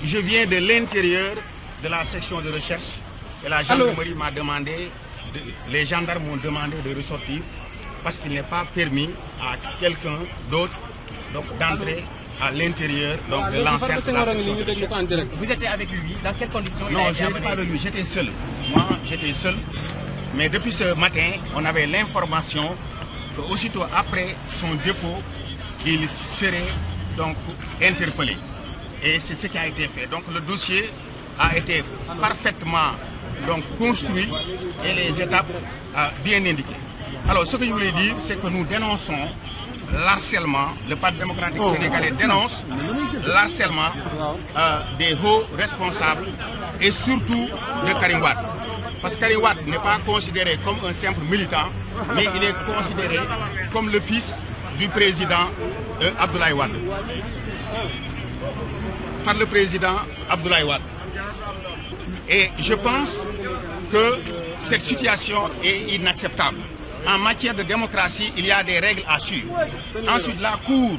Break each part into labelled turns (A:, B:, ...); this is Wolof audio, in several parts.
A: Je viens de l'intérieur de la section de recherche et la gendarmerie m'a demandé, les gendarmes m'ont demandé de ressortir parce qu'il n'est pas permis à quelqu'un d'autre d'entrer à l'intérieur de l'enceinte de la section de recherche.
B: Vous étiez avec lui, dans quelles conditions?
A: Non, je n'étais pas avec lui, j'étais seul. Moi, j'étais seul. Mais depuis ce matin, on avait l'information qu'aussitôt après son dépôt, il serait donc interpellé. Et c'est ce qui a été fait. Donc le dossier a été parfaitement construit et les étapes bien indiquées. Alors ce que je voulais dire, c'est que nous dénonçons l'harcèlement, le Parti démocratique sénégalais dénonce l'harcèlement des hauts responsables et surtout de Karim Wade. Parce que Karim Wade n'est pas considéré comme un simple militant, mais il est considéré comme le fils du président Abdoulaye Wade. Par le président Abdoulaye Wade. Et je pense que cette situation est inacceptable. En matière de démocratie, il y a des règles à suivre. Ensuite, la Cour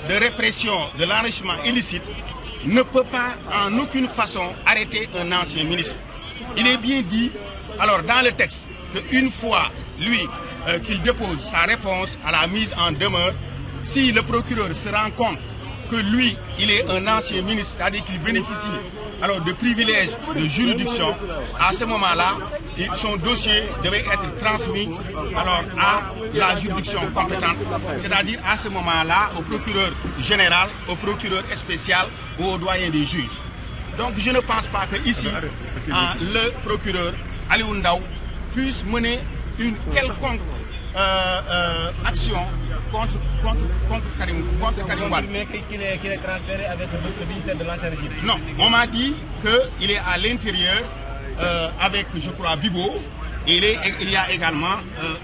A: de répression de l'enrichissement illicite ne peut pas en aucune façon arrêter un ancien ministre. Il est bien dit, alors dans le texte, qu'une fois, lui, qu'il dépose sa réponse à la mise en demeure, si le procureur se rend compte que lui, il est un ancien ministre, c'est-à-dire qu'il bénéficie alors de privilèges de juridiction, à ce moment-là, son dossier devait être transmis alors à la juridiction compétente, c'est-à-dire à ce moment-là au procureur général, au procureur spécial ou au doyen des juges. Donc je ne pense pas que ici, le procureur Aliou Ndao puisse mener une quelconque action contre Karim Wade.
B: Mais qu'il est transféré avec le ministère de l'ancien régime.
A: Non, on m'a dit qu'il est à l'intérieur avec, je crois, Bibo, et il y a également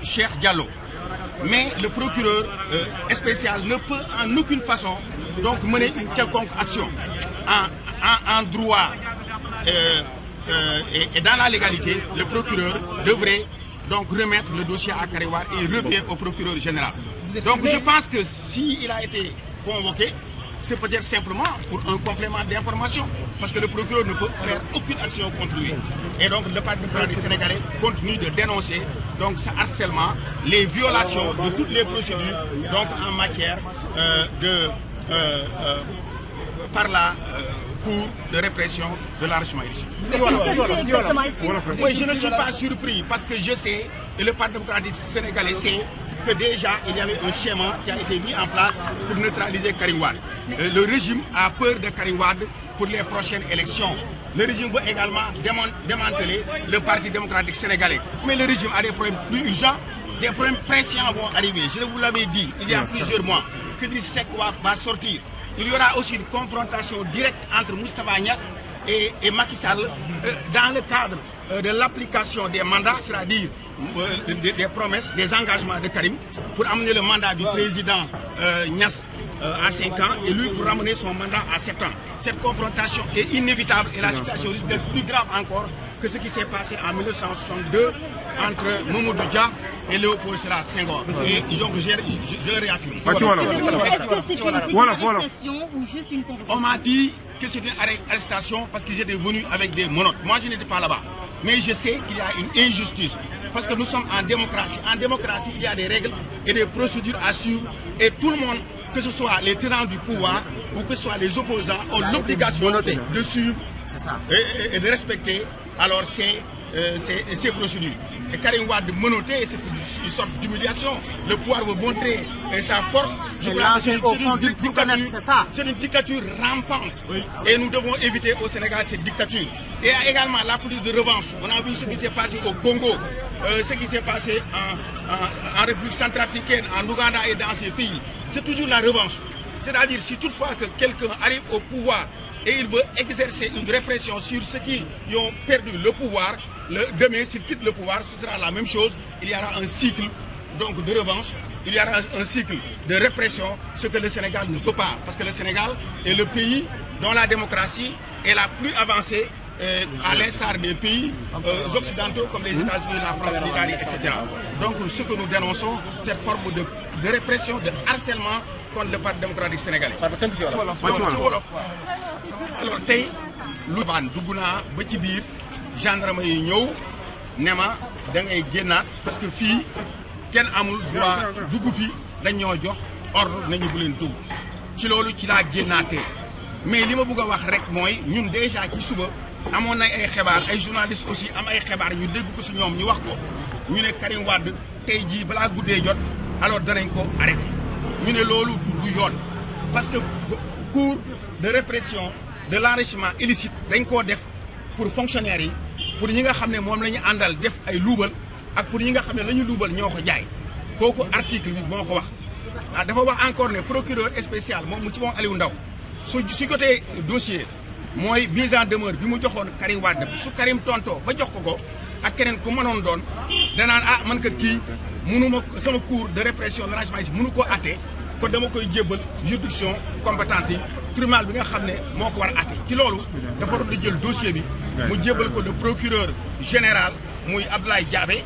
A: Cheikh Diallo. Mais le procureur spécial ne peut en aucune façon mener une quelconque action. En droit et dans la légalité, le procureur devrait remettre le dossier à Karim Wade et revient au procureur général. Donc je pense que s'il a été convoqué, c'est peut-être simplement pour un complément d'information, parce que le procureur ne peut faire aucune action contre lui. Et donc le Parti démocratique sénégalais continue de dénoncer ce harcèlement, les violations de toutes les procédures en matière par la Cour de répression de l'enrichissement illicite. Oui, je ne suis pas surpris parce que je sais, et le Parti démocratique sénégalais sait, que déjà il y avait un schéma qui a été mis en place pour neutraliser Karim Wade. Le régime a peur de Karim Wade pour les prochaines élections. Le régime veut également démanteler le Parti démocratique sénégalais. Mais le régime a des problèmes plus urgents, des problèmes pressants vont arriver. Je vous l'avais dit il y a plusieurs mois que Idrissa Seck va sortir. Il y aura aussi une confrontation directe entre Moustapha Niasse et Macky Sall dans le cadre de l'application des mandats, c'est-à-dire des promesses, des engagements de Karim pour amener le mandat du président Niasse à 5 ans et lui pour ramener son mandat à 7 ans. Cette confrontation est inévitable et la situation risque d'être plus grave encore que ce qui s'est passé en 1962 entre Mamadou Dia et Léopold Sédar Senghor. Et donc je réaffirme.
C: Est-ce que c'est une arrestation ou juste une convocation?
A: On m'a dit que c'était une arrestation parce qu'ils étaient venus avec des menottes. Moi je n'étais pas là-bas. Mais je sais qu'il y a une injustice. Parce que nous sommes en démocratie. En démocratie, il y a des règles et des procédures à suivre. Et tout le monde, que ce soit les tenants du pouvoir ou que ce soit les opposants, ont l'obligation de suivre et de respecter alors ces procédures. Et Karim Wade menotté, c'est une sorte d'humiliation. Le pouvoir veut montrer sa force. C'est une dictature rampante. Et nous devons éviter au Sénégal cette dictature. Et il y a également la politique de revanche. On a vu ce qui s'est passé au Congo, ce qui s'est passé en République centrafricaine, en Ouganda et dans ces pays. C'est toujours la revanche. C'est-à-dire si toutefois que quelqu'un arrive au pouvoir et il veut exercer une répression sur ceux qui ont perdu le pouvoir, demain s'il quitte le pouvoir, ce sera la même chose. Il y aura un cycle de revanche, il y aura un cycle de répression, ce que le Sénégal ne peut pas. Parce que le Sénégal est le pays dont la démocratie est la plus avancée à l'instar des pays occidentaux comme les États-Unis, la France, l'Italie, etc. Donc ce que nous dénonçons, cette forme de répression, de harcèlement contre le parti démocratique sénégalais.
B: ci
A: wolof alors tey lu baan dugg naa ba ci biir gendarme yi ñëw ne ma da ngay génnaat parce que fii kenn amul droit dugg fii dañ ñoo jox ordre nañu bu leen dugg ci loolu ci laa génnaatee mais li ma bëgg a wax rek mooy ñun déjà ci suba amoon na ay xibaar ay journalistes aussi am ay xibaar ñu dégg ko si ñoom ñu wax ko ñu ne Karim Wade tey jii balaa guddee jot alors danañ ko arrêté ñu ne loolu du yoon parce que cours de répression de l'enrichissement illicite dañ koo def pour fonctionnaires yi pour ñi nga xam ne moom la ñu àndal def ay luubal ak pour ñi nga xam ne la ñu luubal ñoo ko jaay kooku article bi moo ko wax dafa wax encore ne procureur spécial moom mu ci moom Aliou Ndao su jotee dossier mooy mise en demeure bi mu joxoon Karim Wade su Karim tontoo ba jox ko ak keneen ku mënoon doon danaan man kat kii mënuma sama cours de répression de l'enrichissement illicite mënu koo atte kon dama koy jébbal juridiction compétente yi tribunal bi nga xam ne moo ko war a atte ci loolu dafa war a jël dossier bi mu jébbal ko le procureur général muy Abdoulaye Diabé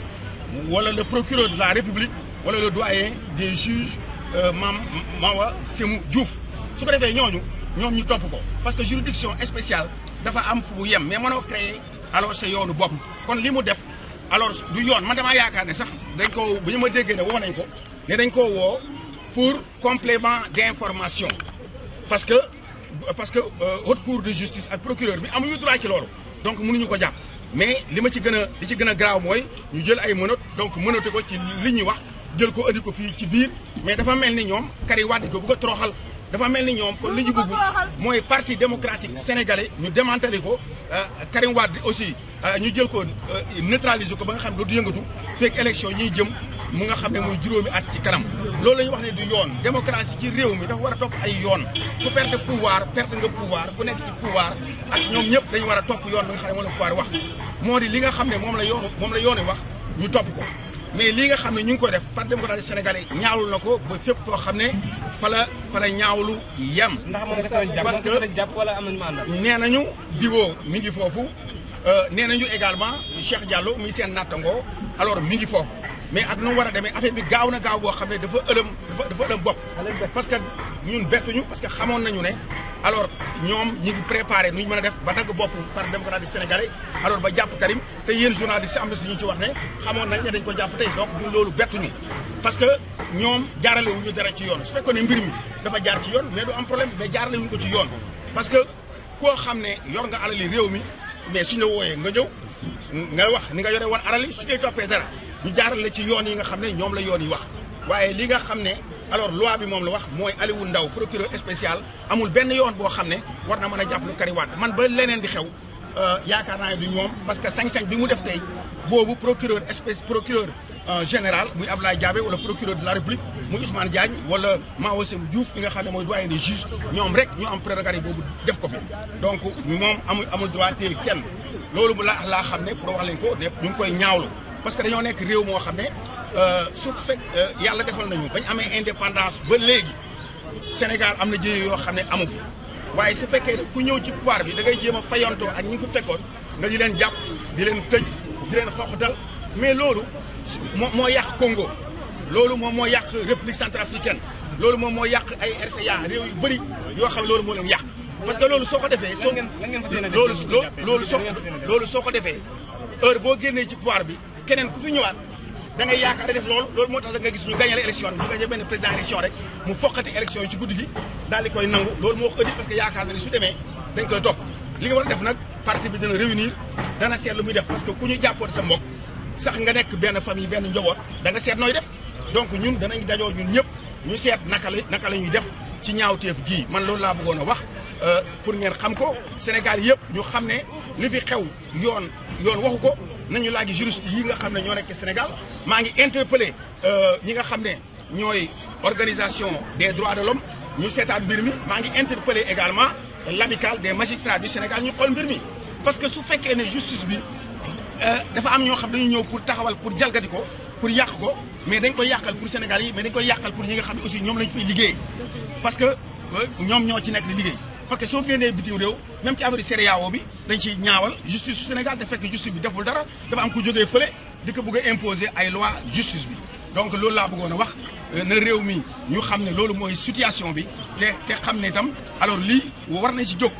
A: wala le procureur de la République wala le doyen des juges Mawa Sémou Diouf su ko defee ñoom ñu topp ko parce que juridiction spéciale dafa am fu mu yem mais mënoo créer alors sa yoonu bopp kon li mu def alors du yoon man damaa yaakaar ne sax dañ ko bu ñu ma déggee ne woo nañ ko ne dañ koo woo pour complément d'information parce que haute cour de justice ak procureur bi amuñu droit ci loolu donc mënuñu ko jàpp mais li ci gën a graaw mooy ñu jël ay menottes donc menotté ko ci li ñuy wax jël ko andi ko fii ci biir mais dafa mel ni ñoom Karim Wade ko bu ko toroxal dafa mel ni ñoom kon li ñu bëgg mooy parti démocratique sénégalais ñu démantelé ko Karim Wade aussi ñu jël ko neutraliser ko ba nga xam ne du yëngatu fekk élection ñuy jëm mu nga xam ne muy juróomi at ci kanam loolu la ñu wax ne du yoon démocratie ci réew mi dafa war a topp ay yoon ku perte pouvoir perte nga pouvoir ku nekk ci pouvoir ak ñoom ñëpp dañu war a topp yoon bi nga xam ne moom la pouvoir wax moo di li nga xam ne moom la yoon wax ñu topp ko mais li nga xam ne ñu ngi ko def parti démocratique sénégalais ñaawlu na ko ba fépp koo xam ne fa la ñaawlu yem. parce que nee nañu Diwo mi ngi foofu nee nañu également Cheikh Diallo mi seen nattangoo alors mi ngi foofu mais ak nu mu war a demee affaire bi gaaw na gaaw boo xam ne dafa ëlëm bopp. parce que ñun bettuñu parce que xamoon nañu ne alors ñoom ñi ngi préparé nu ñu mën a def ba dagg bopp parti démocratique sénégalais alors ba jàpp Karim te yéen journaliste am na si ñu ci wax ne xamoon nañ ne dañ ko jàpp tey donc ñun loolu bettuñu parce que ñoom jaarale wuñu dara ci yoon su fekkoon ne mbir mi dafa jaar ci yoon mais du am problème mais jaarale wuñu ko ci yoon parce que koo xam ne yor nga alali réew mi mais suñu la wooyee nga ñëw nga wax ni nga yore woon alali su dee toppee dara ñu jaarale ci yoon yi nga xam ne ñoom la yoon yi wax waaye li nga xam ne alors loi bi moom la wax mooy Aliou Ndao procureur spécial amul benn yoon boo xam ne war na mën a jàppale Karim Wade man ba leneen di xew yaakaar naa ne du ñoom parce que sañ-sañ bi mu def tey boobu procureur général muy Abdoulaye Diabé wala procureur de la République muy Ousmane Diagne wala Mawa Sémou Diouf bi nga xam ne mooy doyen des juges ñoom rek ñoo am prérogative boobu def ko fi donc moom amul droit téye kenn loolu laa xam ne pour wax leen ko ñu ngi koy ñaawlu parce que dañoo nekk réew moo xam ne su fekk yàlla defal nañu bañ amee indépendance ba léegi Sénégal am na jéego yoo xam ne amu fi waaye su fekkee ku ñëw ci pouvoir bi da ngay jéem a fayantoo ak ñi fi fekkoon nga di leen jàpp di leen tëj di leen xoxatal mais loolu moo yàq Congo loolu moom moo yàq République centrafricaine loolu moom moo yàq ay RCA réew yu bëri yoo xam ne loolu moo leen yàq parce que loolu soo ko defee loolu soo ko defee heure boo génnee ci pouvoir bi keneen ku fi ñëwaat da ngay yaakaar def loolu moo tax da nga gis ñu gagné élection bi ñu gagné benn président élection rek mu foqati élection yi ci guddi gi daal di koy nangu loolu moo ko indi parce que yaakaar na ni su demee dañ koy topp li nga war a def nag parti bi dana réunir dana seet lu muy def parce que ku ñu jàppoon sa mbokk sax nga nekk benn famille benn njaboot da nga seet nooy def donc ñun danañ dajoo ñun ñëpp ñu seet naka la ñuy def ci ñaawteef gii man loolu laa bëggoon a wax pour ngeen xam ko Sénégal yëpp ñu xam ne li fi xew yoon waxu ko nañu laaj juriste yi nga xam ne ñoo nekk Sénégal maa ngi interpellé ñi nga xam ne ñooy organisation des droits de l'homme ñu seetaan mbir mi maa ngi interpellé également l'amicale des magistrats du Sénégal ñu xool mbir mi parce que su fekkee ne justice bi dafa am ñoo xam dañu ñëw pour taxawal pour jalgati ko pour yàq ko mais dañ koy yàqal pour Sénégal yi mais dañ koy yàqal pour ñi nga xam ne aussi ñoom lañ fay liggéey parce que ñoom ñoo ci nekk di liggéey parce que soo génnee bitim réew même ci affaire CEDEAO bi dañ ciy ñaawal justice su Sénégal te fekk justice bi deful dara dafa am ku jógee fële di ko bëgg a imposer ay loi justice bi donc loolu laa bëggoon a wax na réew mi ñu xam ne loolu mooy situation bi te xam ne itam alors lii war na ci jóg